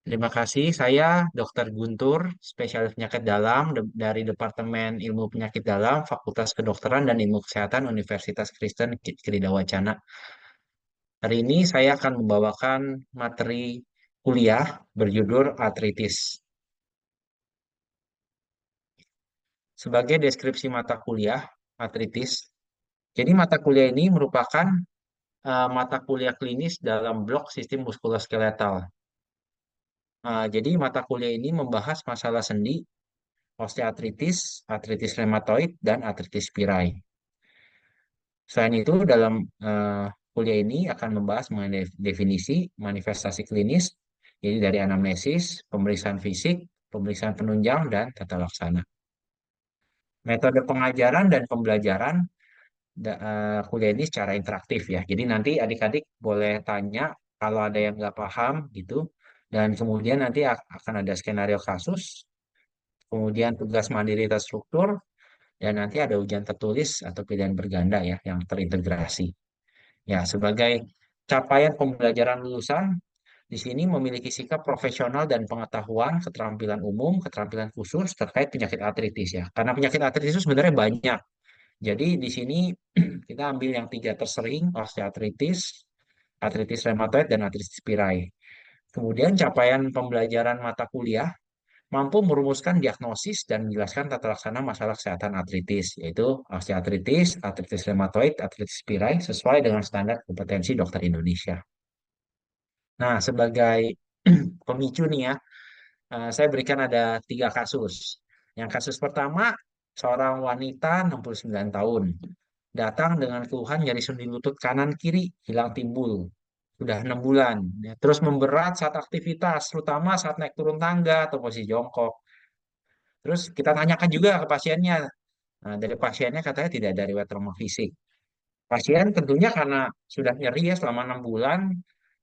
Terima kasih. Saya Dr. Guntur, spesialis penyakit dalam dari Departemen Ilmu Penyakit Dalam, Fakultas Kedokteran dan Ilmu Kesehatan Universitas Kristen Krida Wacana. Hari ini saya akan membawakan materi kuliah berjudul artritis. Sebagai deskripsi mata kuliah artritis, jadi mata kuliah ini merupakan mata kuliah klinis dalam blok sistem muskuloskeletal. Jadi mata kuliah ini membahas masalah sendi, osteoartritis, artritis rheumatoid, dan artritis spirai. Selain itu, dalam eh, kuliah ini akan membahas mengenai definisi, manifestasi klinis, jadi dari anamnesis, pemeriksaan fisik, pemeriksaan penunjang, dan tata laksana. Metode pengajaran dan pembelajaran kuliah ini secara interaktif ya. Jadi nanti adik-adik boleh tanya kalau ada yang nggak paham gitu. Dan kemudian nanti akan ada skenario kasus, kemudian tugas mandiri terstruktur, dan nanti ada ujian tertulis atau pilihan berganda ya yang terintegrasi. Ya, sebagai capaian pembelajaran lulusan di sini memiliki sikap profesional dan pengetahuan, keterampilan umum, keterampilan khusus terkait penyakit artritis ya. Karena penyakit artritis itu sebenarnya banyak. Jadi di sini kita ambil yang tiga tersering, osteoartritis, artritis rheumatoid, dan artritis spirai. Kemudian capaian pembelajaran mata kuliah mampu merumuskan diagnosis dan menjelaskan tata laksana masalah kesehatan artritis, yaitu osteoartritis, artritis rheumatoid, artritis spirai, sesuai dengan standar kompetensi dokter Indonesia. Nah, sebagai pemicu nih ya, saya berikan ada tiga kasus. Yang kasus pertama, seorang wanita 69 tahun, datang dengan keluhan nyeri sendi lutut kanan kiri, hilang timbul. Sudah 6 bulan. Ya. Terus memberat saat aktivitas, terutama saat naik turun tangga atau posisi jongkok. Terus kita tanyakan juga ke pasiennya. Nah, dari pasiennya katanya tidak ada riwayat trauma fisik. Pasien tentunya karena sudah nyeri ya selama 6 bulan,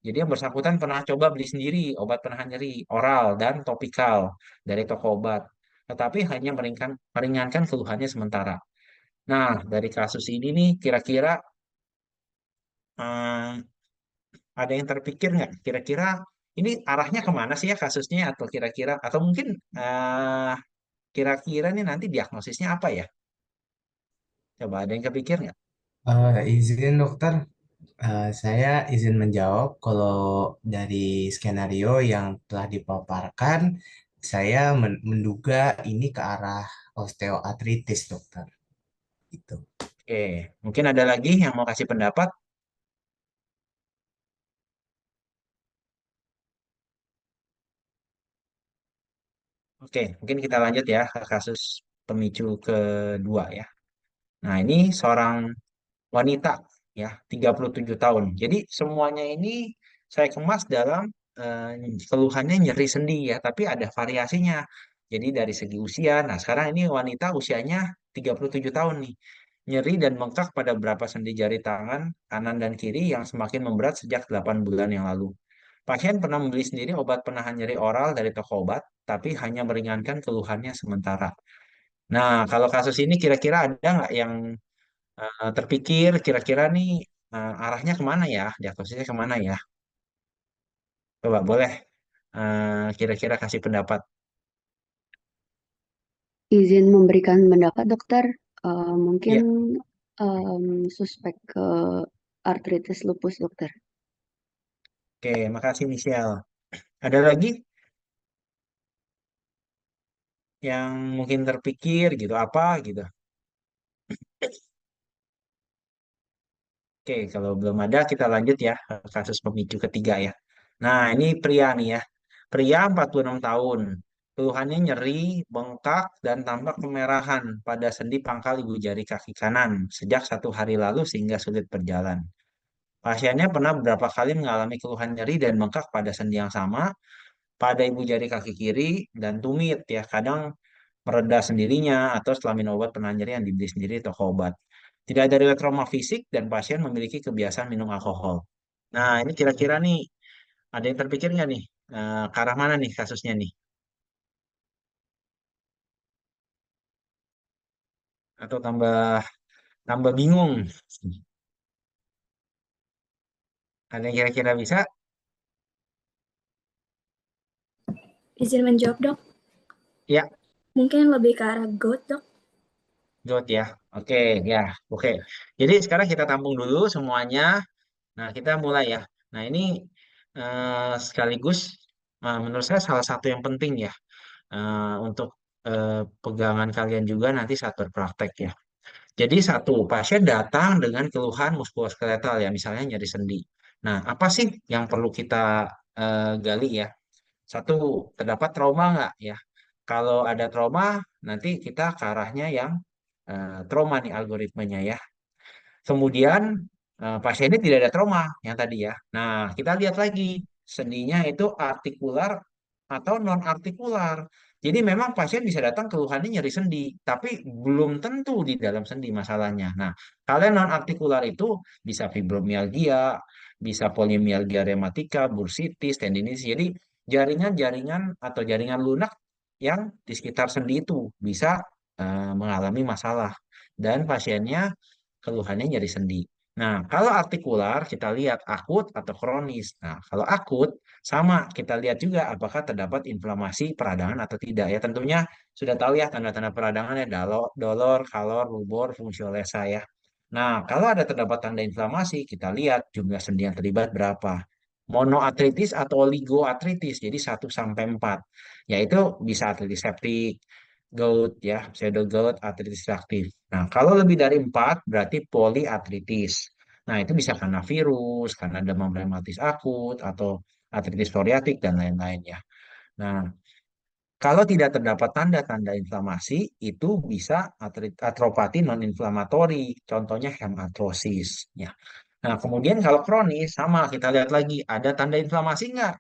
jadi yang bersangkutan pernah coba beli sendiri obat penahan nyeri oral dan topikal dari toko obat, tetapi hanya meringankan keluhannya sementara. Nah, dari kasus ini nih, kira-kira eh, ada yang terpikir nggak? Kira-kira ini arahnya kemana sih ya kasusnya? Atau kira-kira, atau mungkin eh, kira-kira nih nanti diagnosisnya apa ya? Coba ada yang kepikir nggak? Izin dokter, saya izin menjawab kalau dari skenario yang telah dipaparkan, saya menduga ini ke arah osteoartritis dokter. Itu. Oke, mungkin ada lagi yang mau kasih pendapat? Oke, mungkin kita lanjut ya ke kasus pemicu kedua ya. Nah, ini seorang wanita ya, 37 tahun. Jadi semuanya ini saya kemas dalam keluhannya nyeri sendi ya, tapi ada variasinya. Jadi dari segi usia, nah sekarang ini wanita usianya 37 tahun nih. Nyeri dan bengkak pada beberapa sendi jari tangan kanan dan kiri yang semakin memberat sejak 8 bulan yang lalu. Pasien pernah membeli sendiri obat penahan nyeri oral dari toko obat, tapi hanya meringankan keluhannya sementara. Nah, kalau kasus ini kira-kira ada nggak yang terpikir kira-kira nih arahnya kemana ya, diagnosisnya kemana ya? Coba boleh kira-kira kasih pendapat. Izin memberikan pendapat dokter. Mungkin Iya, suspek ke artritis lupus dokter. oke, makasih Michelle. Ada lagi yang mungkin terpikir gitu apa gitu? Oke, kalau belum ada kita lanjut ya ke kasus pemicu ketiga ya. Nah, ini pria nih ya. Pria 46 tahun. Keluhannya nyeri, bengkak, dan tampak kemerahan pada sendi pangkal ibu jari kaki kanan sejak 1 hari lalu sehingga sulit berjalan. Pasiennya pernah beberapa kali mengalami keluhan nyeri dan bengkak pada sendi yang sama, pada ibu jari kaki kiri, dan tumit ya. Kadang mereda sendirinya atau setelah minum obat penahan nyeri yang dibeli sendiri di toko obat. Tidak ada riwayat trauma fisik dan pasien memiliki kebiasaan minum alkohol. Nah, ini kira-kira nih ada yang terpikir nggak nih? Ke arah mana nih kasusnya nih? Atau tambah tambah bingung? Ada yang kira-kira bisa? Izin menjawab, Dok. Ya, Mungkin lebih ke arah GOAT, Dok. Jod ya. Oke, ya. Oke. Jadi sekarang kita tampung dulu semuanya. Nah, kita mulai ya. Nah, ini sekaligus menurut saya salah satu yang penting ya untuk pegangan kalian juga nanti saat berpraktek ya. Jadi satu, pasien datang dengan keluhan muskuloskeletal ya, misalnya nyeri sendi. Nah, apa sih yang perlu kita gali ya? Satu, terdapat trauma nggak ya? Kalau ada trauma, nanti kita ke arahnya yang trauma nih algoritmenya ya. Kemudian pasien ini tidak ada trauma yang tadi ya. Nah, kita lihat lagi sendinya itu artikular atau non artikular. Jadi memang pasien bisa datang keluhannya nyeri sendi, tapi belum tentu di dalam sendi masalahnya. Nah, kalian non artikular itu bisa fibromialgia, bisa polimialgia rematika, bursitis, tendinitis. Jadi jaringan-jaringan atau jaringan lunak yang di sekitar sendi itu bisa mengalami masalah dan pasiennya keluhannya nyeri sendi. Nah, kalau artikular kita lihat akut atau kronis. Nah, kalau akut sama kita lihat juga apakah terdapat inflamasi peradangan atau tidak ya. Tentunya sudah tahu ya tanda-tanda peradangan ya dolor, kalor, rubor, fungsio lesa ya. Nah, kalau ada terdapat tanda inflamasi, kita lihat jumlah sendi yang terlibat berapa. Monoartritis atau oligoartritis, jadi 1 sampai 4. Yaitu bisa artritis septik, gout ya, pseudo gout, artritis reaktif. Nah, kalau lebih dari 4 berarti poliartritis. Nah, itu bisa karena virus, karena demam reumatis akut, atau artritis psoriatik, dan lain-lain ya. Nah, kalau tidak terdapat tanda-tanda inflamasi, itu bisa artropati non-inflamatori, contohnya hematrosis. Ya. Nah, kemudian kalau kronis, sama kita lihat lagi, ada tanda inflamasi nggak?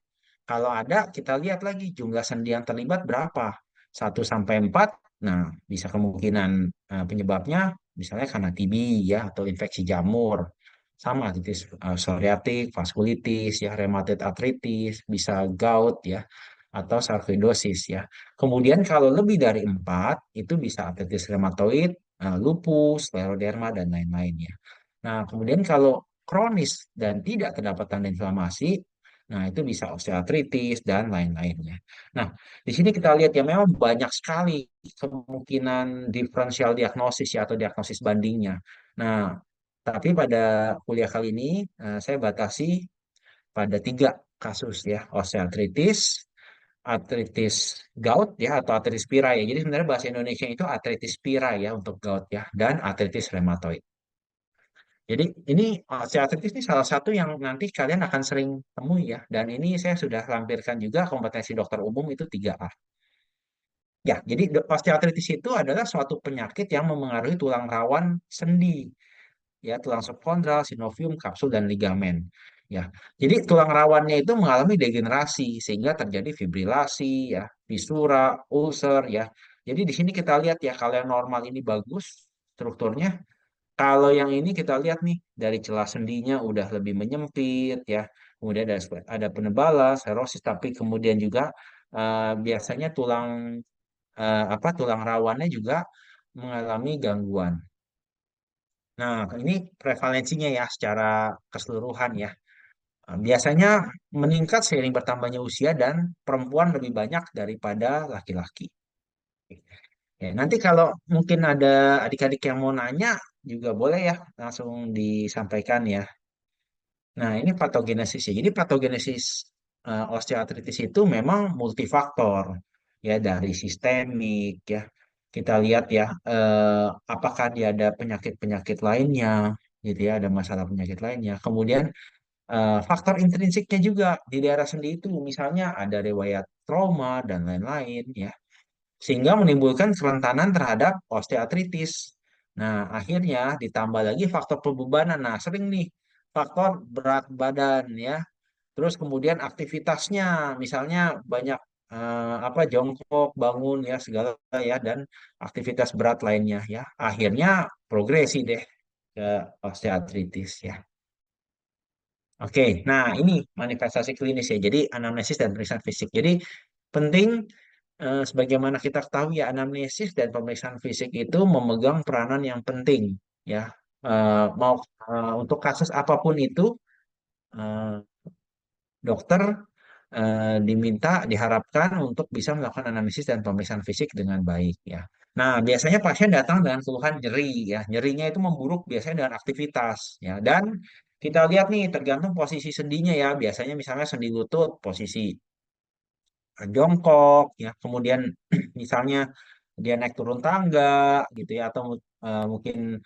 Kalau ada, kita lihat lagi jumlah sendi yang terlibat berapa. 1 sampai 4, nah bisa kemungkinan penyebabnya misalnya karena TB ya, atau infeksi jamur. Sama, artritis psoriatik, vaskulitis, ya, rheumatoid arthritis, bisa gout ya, atau sarkoidosis ya. Kemudian kalau lebih dari 4, itu bisa artritis rheumatoid, lupus, scleroderma, dan lain-lain ya. Nah, kemudian kalau kronis dan tidak terdapat tanda inflamasi, nah itu bisa osteoartritis dan lain-lainnya. Nah, di sini kita lihat ya memang banyak sekali kemungkinan diferensial diagnosis ya atau diagnosis bandingnya. Nah, tapi pada kuliah kali ini saya batasi pada 3 kasus ya, osteoartritis, artritis gout ya atau artritis pira ya. Jadi sebenarnya bahasa Indonesia itu artritis pira ya untuk gout ya dan artritis rheumatoid. Jadi ini osteoartritis ini salah satu yang nanti kalian akan sering temui ya. Dan ini saya sudah lampirkan juga kompetensi dokter umum itu 3A. Ya, jadi osteoartritis itu adalah suatu penyakit yang memengaruhi tulang rawan sendi, ya, tulang subkondral, sinovium, kapsul, dan ligamen. Ya, jadi tulang rawannya itu mengalami degenerasi sehingga terjadi fibrilasi, ya, fisura, ulcer, ya. Jadi di sini kita lihat ya kalau yang normal ini bagus strukturnya, kalau yang ini kita lihat nih dari celah sendinya udah lebih menyempit ya. Kemudian ada penebalan, serosis, tapi kemudian juga biasanya tulang rawannya juga mengalami gangguan. Nah, ini prevalensinya ya secara keseluruhan ya. Biasanya meningkat seiring bertambahnya usia dan perempuan lebih banyak daripada laki-laki. Ya, nanti kalau mungkin ada adik-adik yang mau nanya juga boleh ya langsung disampaikan ya. Nah, ini patogenesis ya. Jadi patogenesis osteoartritis itu memang multifaktor ya dari sistemik ya. Kita lihat ya apakah dia ada penyakit-penyakit lainnya gitu ya, ada masalah penyakit lainnya. Kemudian faktor intrinsiknya juga di daerah sendi itu misalnya ada riwayat trauma dan lain-lain ya sehingga menimbulkan kerentanan terhadap osteoartritis. Nah, akhirnya ditambah lagi faktor pembebanan. Nah, sering nih faktor berat badan ya. Terus kemudian aktivitasnya, misalnya banyak jongkok, bangun ya segala ya dan aktivitas berat lainnya ya. Akhirnya progresi deh ke osteoartritis ya. Oke, nah ini manifestasi klinis ya. Jadi anamnesis dan pemeriksaan fisik. Jadi penting sebagaimana kita ketahui ya anamnesis dan pemeriksaan fisik itu memegang peranan yang penting ya. Mau untuk kasus apapun itu eh, dokter diharapkan untuk bisa melakukan analisis dan pemeriksaan fisik dengan baik ya. Nah, biasanya pasien datang dengan keluhan nyeri ya. Nyerinya itu memburuk biasanya dengan aktivitas ya. Dan kita lihat nih tergantung posisi sendinya ya. Biasanya misalnya sendi lutut posisi jongkok ya. Kemudian misalnya dia naik turun tangga gitu ya atau mungkin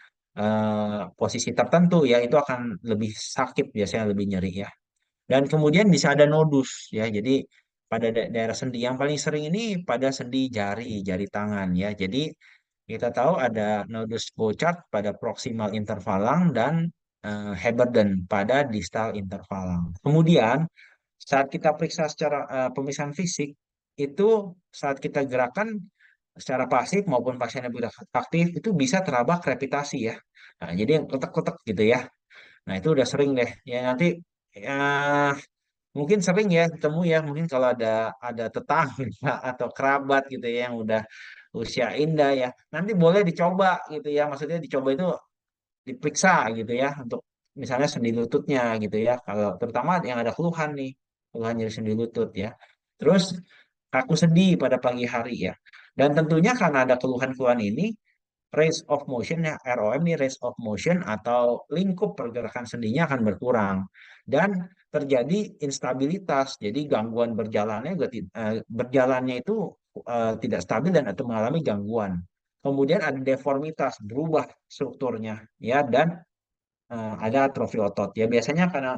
posisi tertentu ya itu akan lebih sakit biasanya lebih nyeri ya. Dan kemudian bisa ada nodus ya. Jadi pada daerah sendi yang paling sering ini pada sendi jari, jari tangan ya. Jadi kita tahu ada nodus Bouchard pada proximal intervalang dan Heberden pada distal intervalang. Kemudian saat kita periksa secara pemeriksaan fisik itu saat kita gerakan secara pasif maupun pasien yang beraktif aktif itu bisa teraba krepitasi ya. Nah, jadi yang kotak-kotak gitu ya. Nah, itu udah sering deh. Ya nanti ya, mungkin sering ya ketemu ya, mungkin kalau ada tetangga atau kerabat gitu ya yang udah usia indah ya. Nanti boleh dicoba gitu ya. Maksudnya dicoba itu diperiksa gitu ya untuk misalnya sendi lututnya gitu ya. Kalau terutama yang ada keluhan nih, keluhan nyeri sendi lutut ya. Terus kaku sendi pada pagi hari ya. Dan tentunya karena ada keluhan-keluhan ini, range of motion ya ROM nih range of motion atau lingkup pergerakan sendinya akan berkurang dan terjadi instabilitas. Jadi gangguan berjalannya juga berjalannya itu tidak stabil dan atau mengalami gangguan. Kemudian ada deformitas, berubah strukturnya ya dan ada atrofi otot. Ya biasanya karena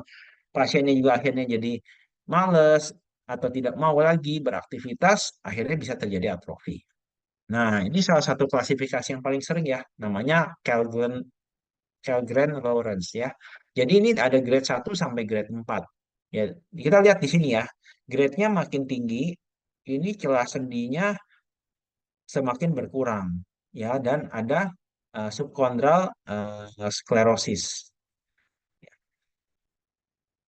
pasiennya juga akhirnya jadi males atau tidak mau lagi beraktivitas, akhirnya bisa terjadi atrofi. Nah, ini salah satu klasifikasi yang paling sering ya, namanya Kellgren-Lawrence ya. Jadi ini ada grade 1 sampai grade 4. Ya, kita lihat di sini ya. Grade-nya makin tinggi, ini celah sendinya semakin berkurang ya dan ada subkondral sklerosis.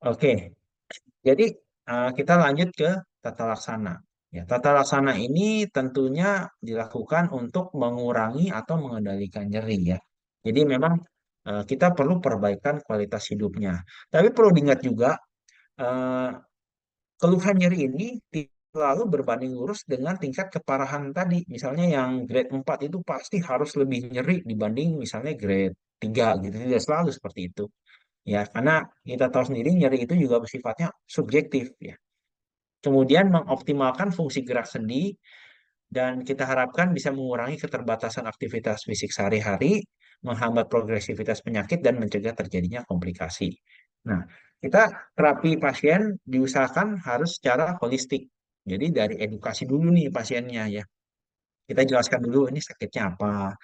Oke, jadi kita lanjut ke tata laksana. Ya, tata laksana ini tentunya dilakukan untuk mengurangi atau mengendalikan nyeri ya. Jadi memang kita perlu perbaikan kualitas hidupnya. Tapi perlu diingat juga eh, keluhan nyeri ini selalu berbanding lurus dengan tingkat keparahan tadi. Misalnya yang grade 4 itu pasti harus lebih nyeri dibanding misalnya grade 3 gitu. Tidak selalu seperti itu. Ya, karena kita tahu sendiri nyeri itu juga bersifatnya subjektif ya. Kemudian mengoptimalkan fungsi gerak sendi dan kita harapkan bisa mengurangi keterbatasan aktivitas fisik sehari-hari, menghambat progresivitas penyakit dan mencegah terjadinya komplikasi. Nah, kita terapi pasien diusahakan harus secara holistik. Jadi dari edukasi dulu nih pasiennya ya. Kita jelaskan dulu ini sakitnya apa,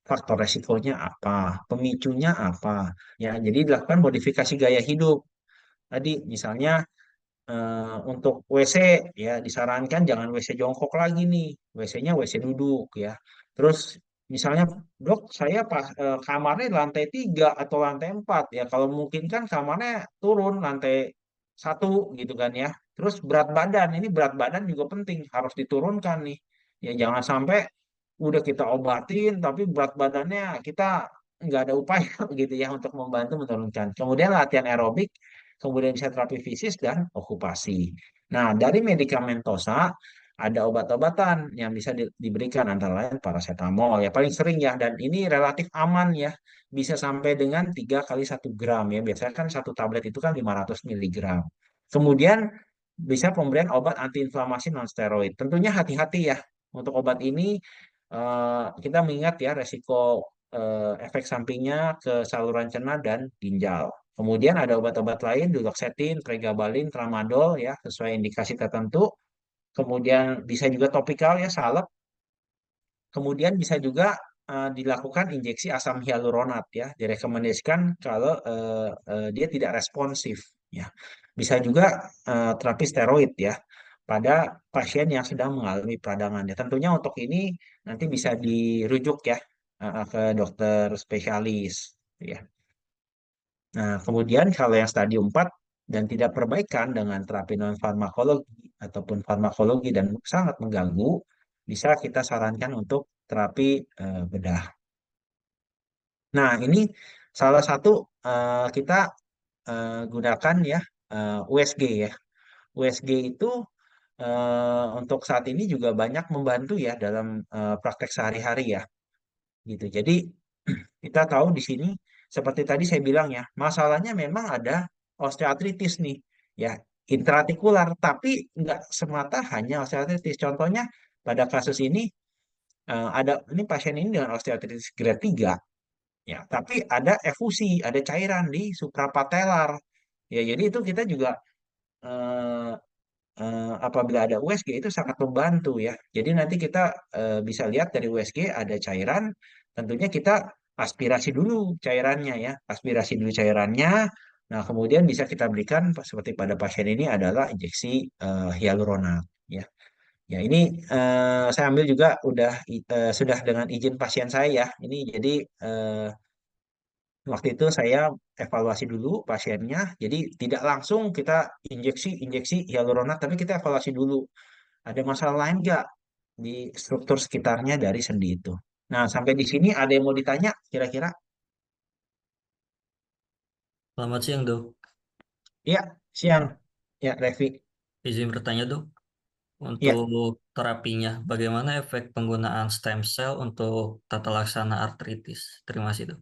faktor resikonya apa, pemicunya apa. Ya, jadi dilakukan modifikasi gaya hidup. Tadi misalnya untuk WC ya disarankan jangan WC jongkok lagi nih, WC-nya WC duduk ya. Terus misalnya dok saya pas kamarnya lantai 3 atau lantai 4 ya kalau mungkin kan kamarnya turun lantai 1 gitu kan ya. Terus berat badan ini berat badan juga penting harus diturunkan nih. Ya jangan sampai udah kita obatin tapi berat badannya kita nggak ada upaya gitu ya untuk membantu menurunkan. Kemudian latihan aerobik kemudian bisa terapi fisik dan okupasi. Nah, dari medikamentosa ada obat-obatan yang bisa diberikan antara lain paracetamol ya paling sering ya dan ini relatif aman ya bisa sampai dengan 3 kali 1 gram ya biasanya kan satu tablet itu kan 500 miligram. Kemudian bisa pemberian obat antiinflamasi non steroid. Tentunya hati-hati ya untuk obat ini kita mengingat ya resiko efek sampingnya ke saluran cerna dan ginjal. Kemudian ada obat-obat lain, duloxetin, pregabalin, tramadol ya, sesuai indikasi tertentu. Kemudian bisa juga topikal ya, salep. Kemudian bisa juga dilakukan injeksi asam hyaluronat ya, direkomendasikan kalau dia tidak responsif ya. Bisa juga terapi steroid ya pada pasien yang sedang mengalami peradangan ya. Tentunya untuk ini nanti bisa dirujuk ya ke dokter spesialis ya. Nah, kemudian kalau yang stadium 4 dan tidak perbaikan dengan terapi non farmakologi ataupun farmakologi dan sangat mengganggu, bisa kita sarankan untuk terapi bedah. Nah, ini salah satu kita gunakan ya USG ya. USG itu untuk saat ini juga banyak membantu ya dalam praktek sehari-hari ya gitu. Jadi kita tahu di sini seperti tadi saya bilang ya, masalahnya memang ada osteoartritis nih ya, intraartikular, tapi nggak semata hanya osteoartritis. Contohnya pada kasus ini ada ini pasien ini dengan osteoartritis grade 3 ya, tapi ada efusi, ada cairan di suprapatellar. Ya, jadi itu kita juga eh, apabila ada USG itu sangat membantu ya. Jadi nanti kita bisa lihat dari USG ada cairan, tentunya kita aspirasi dulu cairannya ya, aspirasi dulu cairannya. Nah, kemudian bisa kita berikan seperti pada pasien ini adalah injeksi hyaluronat ya. Ya, ini saya ambil juga sudah dengan izin pasien saya ya. Ini jadi eh, waktu itu saya evaluasi dulu pasiennya, jadi tidak langsung kita injeksi hyaluronat, tapi kita evaluasi dulu. Ada masalah lain nggak di struktur sekitarnya dari sendi itu? Nah, sampai di sini ada yang mau ditanya kira-kira? Selamat siang, Dok. Ya, siang. Ya, Revi. Izin bertanya, Dok. Ya, Untuk terapinya, bagaimana efek penggunaan stem cell untuk tata laksana artritis? Terima kasih, Dok.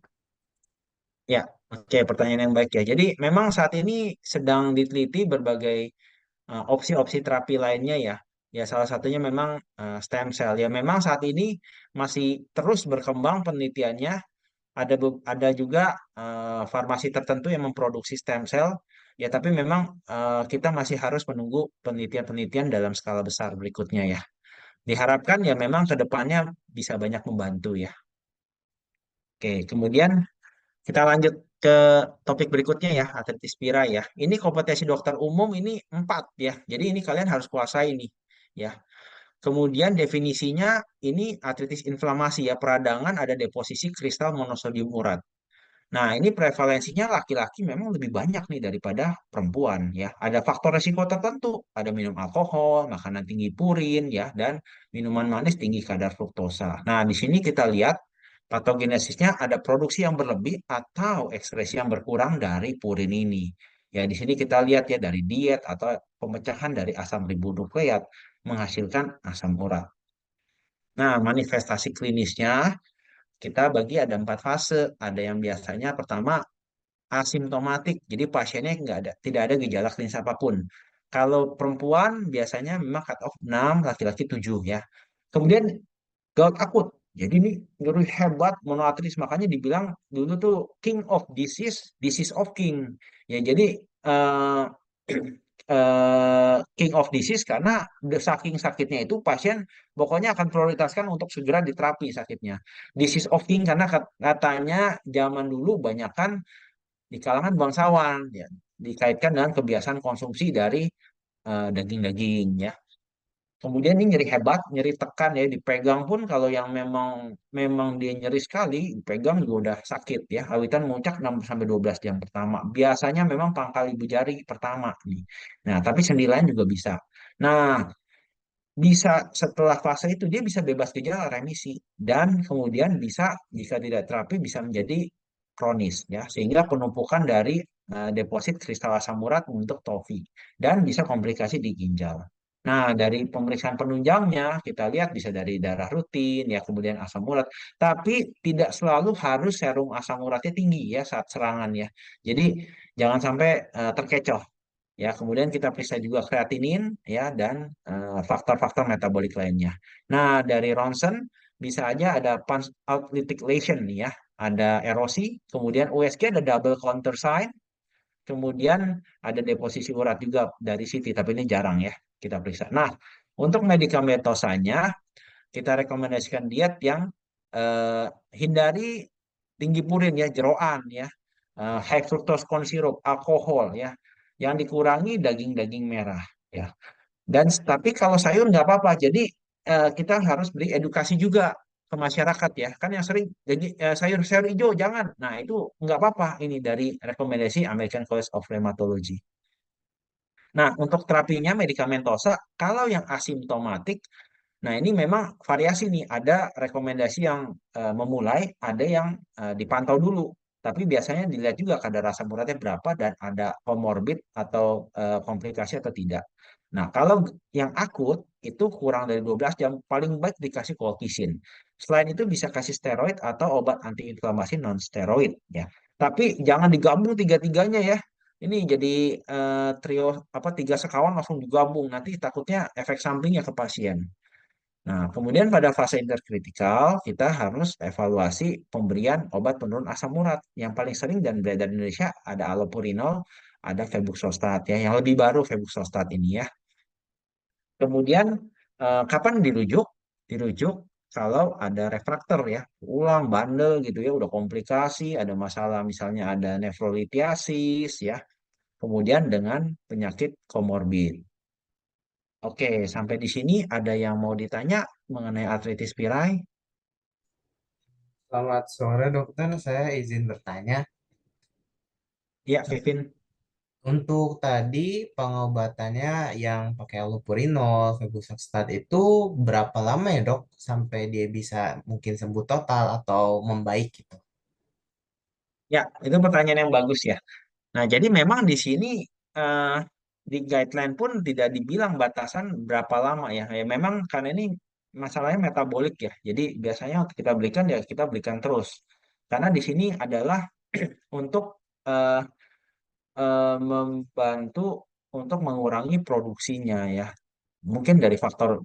ya. Oke, pertanyaan yang baik ya. Jadi memang saat ini sedang diteliti berbagai opsi-opsi terapi lainnya ya. Ya, salah satunya memang stem cell. Ya, memang saat ini masih terus berkembang penelitiannya. Ada juga farmasi tertentu yang memproduksi stem cell. Ya, tapi memang kita masih harus menunggu penelitian-penelitian dalam skala besar berikutnya ya. Diharapkan ya memang ke depannya bisa banyak membantu ya. Oke, kemudian kita lanjut ke topik berikutnya ya, artritis pira ya. Ini kompetensi dokter umum ini 4 ya. Jadi ini kalian harus kuasai nih ya. Kemudian definisinya ini artritis inflamasi ya, peradangan ada deposisi kristal monosodium urat. Nah, ini prevalensinya laki-laki memang lebih banyak nih daripada perempuan ya. Ada faktor resiko tertentu, ada minum alkohol, makanan tinggi purin ya, dan minuman manis tinggi kadar fruktosa. Nah, di sini kita lihat patogenesisnya ada produksi yang berlebih atau ekskresi yang berkurang dari purin ini. Ya, di sini kita lihat ya dari diet atau pemecahan dari asam ribonukleat menghasilkan asam urat. Nah, manifestasi klinisnya kita bagi ada 4 fase. Ada yang biasanya pertama asimptomatik, jadi pasiennya nggak ada, tidak ada gejala klinis apapun. Kalau perempuan biasanya memang cut off 6, laki-laki 7 ya. Kemudian gout akut. Jadi ini nyeri hebat monoartritis, makanya dibilang dulu tuh king of disease, disease of king. Ya, jadi eh, king of disease karena saking sakitnya itu pasien pokoknya akan prioritaskan untuk segera diterapi sakitnya. Disease of king karena katanya zaman dulu banyak kan di kalangan bangsawan ya dikaitkan dengan kebiasaan konsumsi dari daging-daging ya. Kemudian ini nyeri hebat, nyeri tekan ya, dipegang pun kalau yang memang memang dia nyeri sekali, dipegang juga udah sakit ya. Awitan muncak 6 sampai 12 jam pertama. Biasanya memang pangkal ibu jari pertama nih. Nah, tapi sendi lain juga bisa. Nah, bisa setelah fase itu dia bisa bebas gejala remisi dan kemudian bisa jika tidak terapi bisa menjadi kronis ya sehingga penumpukan dari deposit kristal asam urat membentuk TOFI dan bisa komplikasi di ginjal. Nah, dari pemeriksaan penunjangnya kita lihat bisa dari darah rutin ya kemudian asam urat, tapi tidak selalu harus serum asam uratnya tinggi ya saat serangan ya. Jadi jangan sampai terkecoh. Ya, kemudian kita periksa juga kreatinin ya dan faktor-faktor metabolik lainnya. Nah, dari ronsen bisa aja ada punch out lytic lesion nih ya, ada erosi, kemudian USG ada double counter sign, kemudian ada deposisi urat juga dari CT, tapi ini jarang ya kita periksa. Nah, untuk medikamentosanya kita rekomendasikan diet yang eh, hindari tinggi purin ya, jeroan ya, high fructose corn syrup, alkohol ya, yang dikurangi daging-daging merah ya. Dan tapi kalau sayur nggak apa-apa. Jadi kita harus beri edukasi juga ke masyarakat ya. Kan yang sering jadi sayur-sayur hijau jangan. Nah, itu nggak apa-apa ini dari rekomendasi American College of Rheumatology. Nah, untuk terapinya medikamentosa, kalau yang asimptomatik, nah ini memang variasi nih. Ada rekomendasi yang memulai, ada yang dipantau dulu. Tapi biasanya dilihat juga kadar asam uratnya berapa dan ada komorbid atau komplikasi atau tidak. Nah, kalau yang akut itu kurang dari 12 jam, paling baik dikasih colchicine. Selain itu bisa kasih steroid atau obat antiinflamasi non steroid ya. Tapi jangan digabung tiga-tiganya ya. Ini jadi trio apa tiga sekawan langsung digabung. Nanti takutnya efek sampingnya ke pasien. Nah, kemudian pada fase interkritikal kita harus evaluasi pemberian obat penurun asam urat. Yang paling sering dan beredar di Indonesia ada allopurinol, ada febuxostat ya. Yang lebih baru febuxostat ini ya. Kemudian kapan dirujuk? Dirujuk kalau ada refraktor ya, ulang bandel gitu ya, udah komplikasi, ada masalah misalnya ada nefrolitiasis ya, kemudian dengan penyakit komorbid. Oke, sampai di sini ada yang mau ditanya mengenai artritis pirai? Selamat sore dokter, saya izin bertanya. Ya, Kevin. Untuk tadi pengobatannya yang pakai allopurinol, febuxostat itu berapa lama ya dok sampai dia bisa mungkin sembuh total atau membaik gitu? Ya, itu pertanyaan yang bagus ya. Nah, jadi memang di sini eh, di guideline pun tidak dibilang batasan berapa lama ya. Ya memang karena ini masalahnya metabolik ya. Jadi biasanya untuk kita berikan ya kita berikan terus. Karena di sini adalah untuk eh, membantu untuk mengurangi produksinya ya. Mungkin dari faktor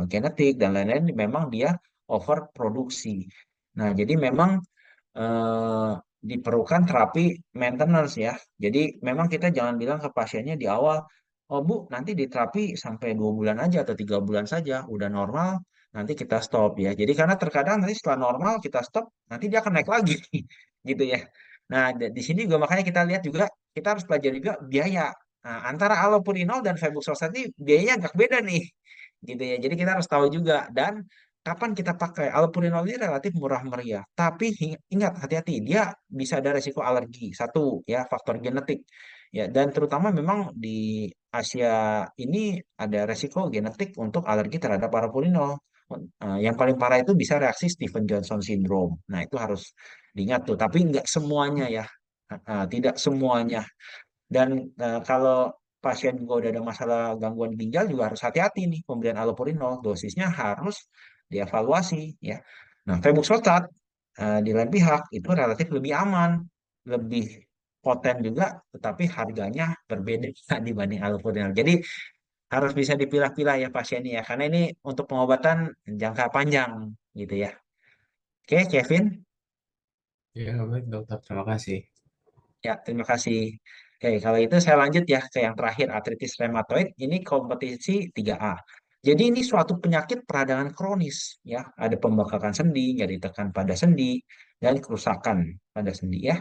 genetik dan lain-lain memang dia overproduksi. Nah, jadi memang eh, diperlukan terapi maintenance ya. Jadi memang kita jangan bilang ke pasiennya di awal, oh Bu, nanti diterapi sampai 2 bulan aja atau 3 bulan saja, udah normal, nanti kita stop ya. Jadi karena terkadang nanti setelah normal kita stop, nanti dia akan naik lagi, gitu ya. Nah, di sini juga makanya kita lihat juga, kita harus pelajari juga biaya. Nah, antara allopurinol dan febuxostat ini biayanya agak beda nih, gitu ya. Jadi kita harus tahu juga dan kapan kita pakai allopurinol ini relatif murah meriah. Tapi ingat hati-hati, dia bisa ada resiko alergi. Satu ya faktor genetik. Ya dan terutama memang di Asia ini ada resiko genetik untuk alergi terhadap allopurinol. Yang paling parah itu bisa reaksi Stevens Johnson syndrome. Nah itu harus diingat tuh. Tapi nggak semuanya ya. Tidak semuanya. Dan kalau pasien juga udah ada masalah gangguan ginjal juga harus hati-hati nih pemberian allopurinol. Dosisnya harus dievaluasi ya. Nah, febuxostat di lain pihak itu relatif lebih aman, lebih poten juga, tetapi harganya berbeda dibanding allopurinol. Jadi harus bisa dipilah-pilah ya pasiennya ya, karena ini untuk pengobatan jangka panjang gitu ya. Oke, Kevin. Ya baik dokter, terima kasih. Ya, terima kasih. Oke, kalau itu saya lanjut ya ke yang terakhir, artritis rheumatoid. Ini kompetisi 3A. Jadi ini suatu penyakit peradangan kronis, ya. Ada pembengkakan sendi, nyeri tekan pada sendi, dan kerusakan pada sendi, ya.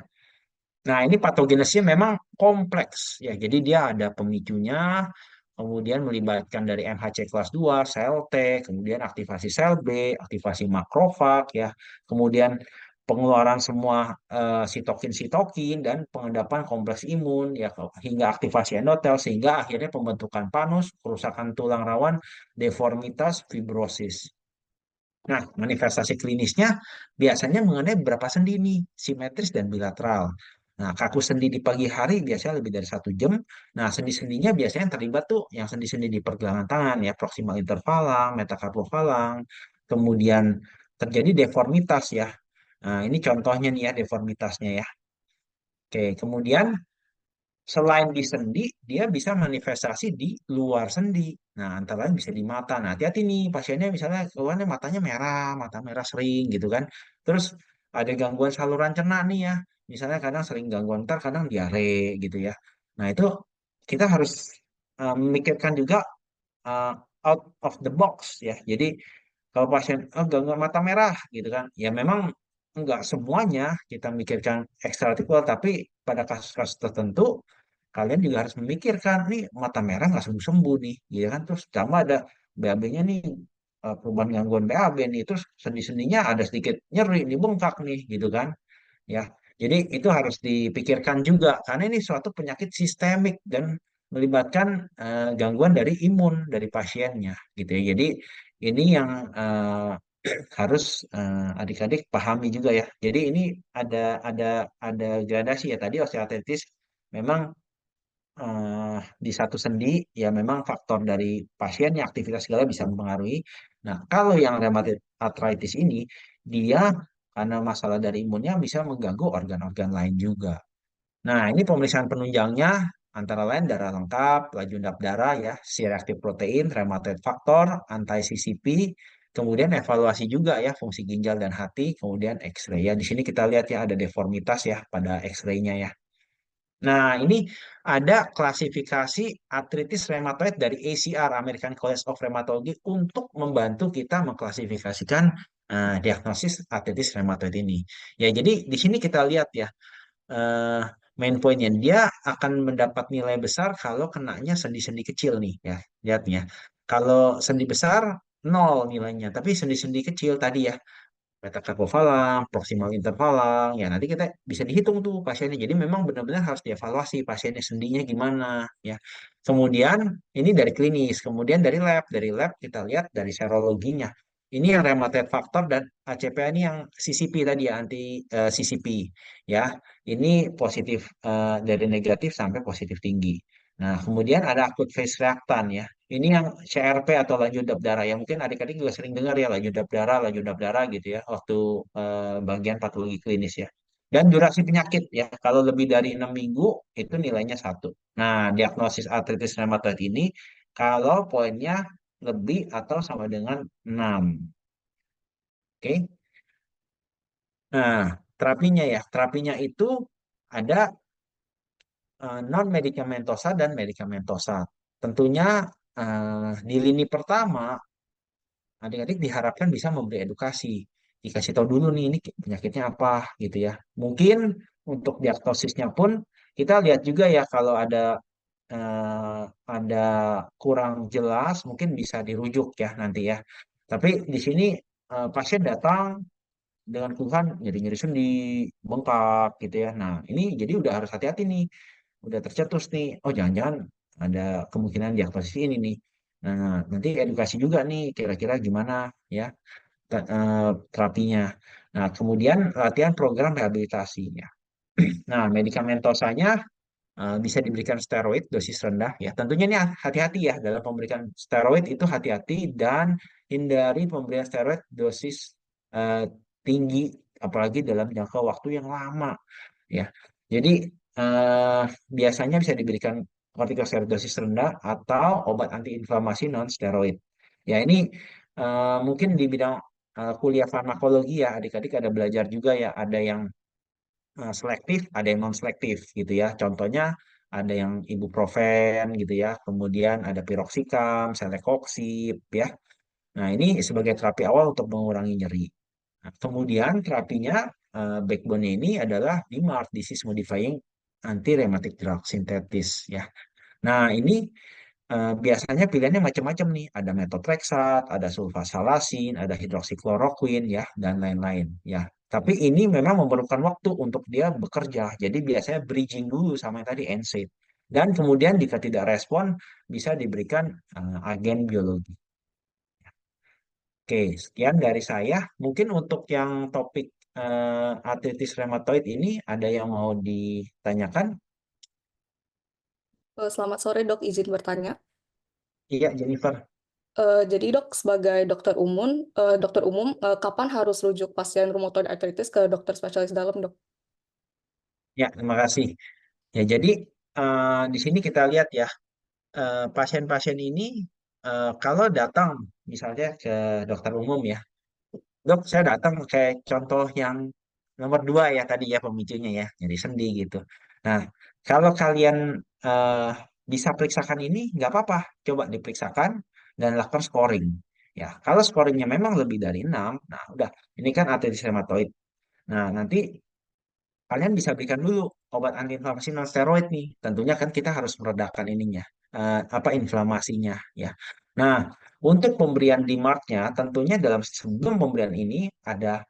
Nah, ini patogenesnya memang kompleks, ya. Jadi dia ada pemicunya, kemudian melibatkan dari MHC kelas 2, sel T, kemudian aktivasi sel B, aktivasi makrofag, ya. Kemudian pengeluaran semua sitokin-sitokin dan pengendapan kompleks imun ya hingga aktivasi endotel sehingga akhirnya pembentukan panus, kerusakan tulang rawan, deformitas, fibrosis. Nah, manifestasi klinisnya biasanya mengenai beberapa sendi nih, simetris dan bilateral. Nah, kaku sendi di pagi hari biasanya lebih dari 1 jam. Nah, sendi-sendinya biasanya yang terlibat tuh yang sendi-sendi di pergelangan tangan ya, proximal intervalang, metacarpofalang. Kemudian terjadi deformitas ya. Nah, ini contohnya nih ya deformitasnya ya. Oke, kemudian selain di sendi, dia bisa manifestasi di luar sendi. Nah, antara lain bisa di mata. Nah, hati-hati nih, pasiennya misalnya keluarnya matanya merah, mata merah sering gitu kan. Terus ada gangguan saluran cerna nih ya. Misalnya kadang sering gangguan ntar, kadang diare gitu ya. Nah, itu kita harus memikirkan juga uh, out of the box ya. Jadi kalau pasien gangguan mata merah gitu kan, ya memang enggak semuanya kita mikirkan ekstraartikular, tapi pada kasus-kasus tertentu kalian juga harus memikirkan nih mata merah nggak sembuh-sembuh nih, gitu kan? Terus tambah ada BAB-nya nih perubahan gangguan BAB nih, terus sendi-sendinya ada sedikit nyeri, nih bengkak nih, gitu kan? Ya, jadi itu harus dipikirkan juga karena ini suatu penyakit sistemik dan melibatkan gangguan dari imun dari pasiennya, gitu ya. Jadi ini yang harus adik-adik pahami juga ya. Jadi ini ada ada gradasi ya tadi osteoartritis memang di satu sendi, ya memang faktor dari pasiennya, aktivitas segala bisa mempengaruhi. Nah, kalau yang rheumatoid arthritis ini, dia karena masalah dari imunnya bisa mengganggu organ-organ lain juga. Nah, ini pemeriksaan penunjangnya antara lain darah lengkap, laju undap darah ya, C-reactive protein, rheumatoid factor, anti-CCP, kemudian evaluasi juga ya fungsi ginjal dan hati, kemudian X-ray ya. Di sini kita lihat ya ada deformitas ya pada X-ray-nya ya. Nah, ini ada klasifikasi artritis rheumatoid dari ACR, American College of Rheumatology, untuk membantu kita mengklasifikasikan diagnosis artritis rheumatoid ini. Ya, jadi di sini kita lihat ya, eh, main pointnya dia akan mendapat nilai besar kalau kenanya sendi-sendi kecil nih ya, lihatnya. Kalau sendi besar nol nilainya, tapi sendi-sendi kecil tadi ya, metacarpofalang, proximal interfalang, ya nanti kita bisa dihitung tuh pasiennya. Jadi memang benar-benar harus dievaluasi pasiennya sendinya gimana ya. Kemudian ini dari klinis, kemudian dari lab kita lihat dari serologinya. Ini yang rheumatoid factor dan ACPA ini yang CCP tadi ya, anti CCP ya. Ini positif, dari negatif sampai positif tinggi. Nah, kemudian ada acute phase reactant ya. Ini yang CRP atau laju undap darah ya. Mungkin adik-adik juga sering dengar ya laju undap darah gitu ya waktu bagian patologi klinis ya. Dan durasi penyakit ya. Kalau lebih dari 6 minggu itu nilainya 1. Nah, diagnosis artritis rheumatoid ini kalau poinnya lebih atau sama dengan 6. Oke. Nah, terapinya ya. Terapinya itu ada non medikamentosa dan medikamentosa. Tentunya di lini pertama adik-adik diharapkan bisa memberi edukasi, dikasih tahu dulu nih ini penyakitnya apa gitu ya. Mungkin untuk diagnosisnya pun kita lihat juga ya kalau eh, ada kurang jelas mungkin bisa dirujuk ya nanti ya. Tapi di sini pasien datang dengan keluhan nyeri-nyeri sendi, bengkak gitu ya. Nah, ini jadi udah harus hati-hati nih, udah tercetus nih. Oh, jangan-jangan ada kemungkinan diagnosis ini nih. Nah, nanti edukasi juga nih, kira-kira gimana ya terapinya. Nah, kemudian latihan program rehabilitasinya. Nah, medikamentosanya bisa diberikan steroid dosis rendah ya. Tentunya ini hati-hati ya dalam pemberikan steroid itu hati-hati dan hindari pemberian steroid dosis eh, tinggi apalagi dalam jangka waktu yang lama ya. Jadi eh, biasanya bisa diberikan kortikosteroid dosis rendah atau obat antiinflamasi non steroid. Ya ini mungkin di bidang kuliah farmakologi ya adik-adik ada belajar juga ya ada yang selektif, ada yang non selektif gitu ya. Contohnya ada yang ibuprofen gitu ya, kemudian ada piroxicam, celecoxib ya. Nah, ini sebagai terapi awal untuk mengurangi nyeri. Nah, kemudian terapinya backbone ini adalah DMARD, disease modifying anti rheumatic drug sintetis ya. Nah, ini biasanya pilihannya macam-macam nih. Ada methotrexate, ada sulfasalasin, ada hidroksikloroquine ya, dan lain-lain ya. Tapi ini memang memerlukan waktu untuk dia bekerja. Jadi biasanya bridging dulu sama yang tadi NSAID. Dan kemudian jika tidak respon, bisa diberikan agen biologi. Oke, sekian dari saya. Mungkin untuk yang topik artritis rheumatoid ini ada yang mau ditanyakan? Selamat sore dok, izin bertanya. Iya, Jennifer. Jadi dok, sebagai dokter umum, kapan harus rujuk pasien rheumatoid arthritis ke dokter spesialis dalam dok? Ya, terima kasih. Ya, jadi di sini kita lihat ya, pasien-pasien ini kalau datang misalnya ke dokter umum ya, dok saya datang kayak contoh yang nomor 2 ya tadi ya pemicunya ya, nyeri sendi gitu. Nah, kalau kalian eh, bisa periksakan ini, nggak apa-apa, coba diperiksakan dan lakukan scoring. Ya, kalau scoringnya memang lebih dari 6, nah udah, ini kan artritis rheumatoid. Nah, nanti kalian bisa berikan dulu obat antiinflamasi non steroid nih. Tentunya kan kita harus meredakan ininya, apa inflamasinya ya. Nah, untuk pemberian DMARD-nya tentunya dalam sebelum pemberian ini ada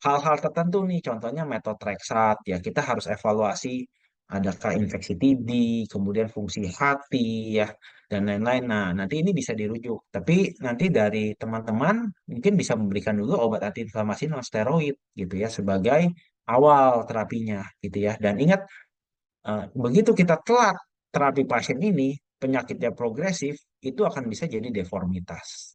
hal-hal tertentu nih, contohnya methotrexat ya kita harus evaluasi adakah infeksi TB, kemudian fungsi hati ya dan lain-lain. Nah, nanti ini bisa dirujuk. Tapi nanti dari teman-teman mungkin bisa memberikan dulu obat antiinflamasi non steroid gitu ya sebagai awal terapinya gitu ya. Dan ingat begitu kita telat terapi pasien ini penyakitnya progresif, itu akan bisa jadi deformitas.